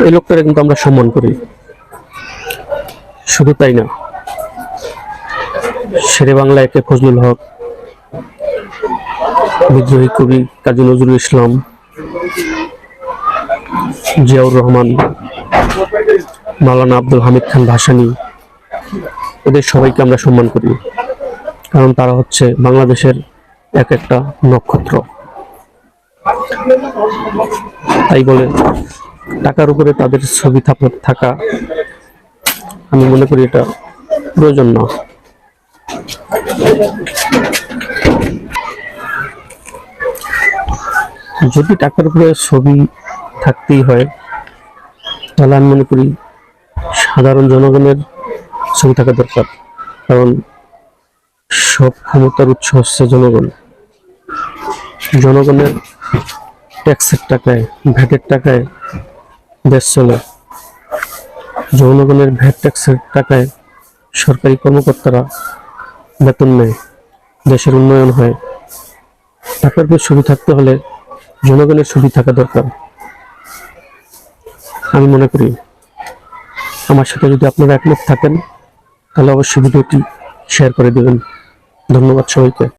এই লোকটাকে কিন্তু আমরা সম্মান করি। শুধু তাই না, শেরে বাংলা একে ফজলুল হক, বিদ্রোহী কবি কাজী নজরুল ইসলাম, জিয়াউর রহমান, মাওলানা আব্দুল হামিদ খান ভাসানী, এদের সবাইকে আমরা সম্মান করি, কারণ তারা হচ্ছে বাংলাদেশের এক একটা নক্ষত্র। তাই বলে টাকার উপরে তাদের ছবি থাকা আমি মনে করি এটা প্রয়োজন না। যদি টাকার উপরে ছবি থাকতেই হয়, তাহলে আমি মনে করি সাধারণ জনগণের ছবি থাকা দরকার, কারণ সব ক্ষমতার উৎস হচ্ছে জনগণ। জনগণের ট্যাক্সের টাকায়, ভ্যাটের টাকায় দেশ চলে। জনগণের ভ্যাট ট্যাক্সের টাকায় সরকারি কর্মকর্তারা বেতন নেয়, দেশের উন্নয়ন হয়। টাকার উপর ছবি থাকতে হলে জনগণের ছবি থাকা দরকার। আমি মনে করি, আমার সাথে যদি আপনারা একমত থাকেন তাহলে অবশ্যই ভিডিওটি শেয়ার করে দেবেন। ধন্যবাদ সবাইকে।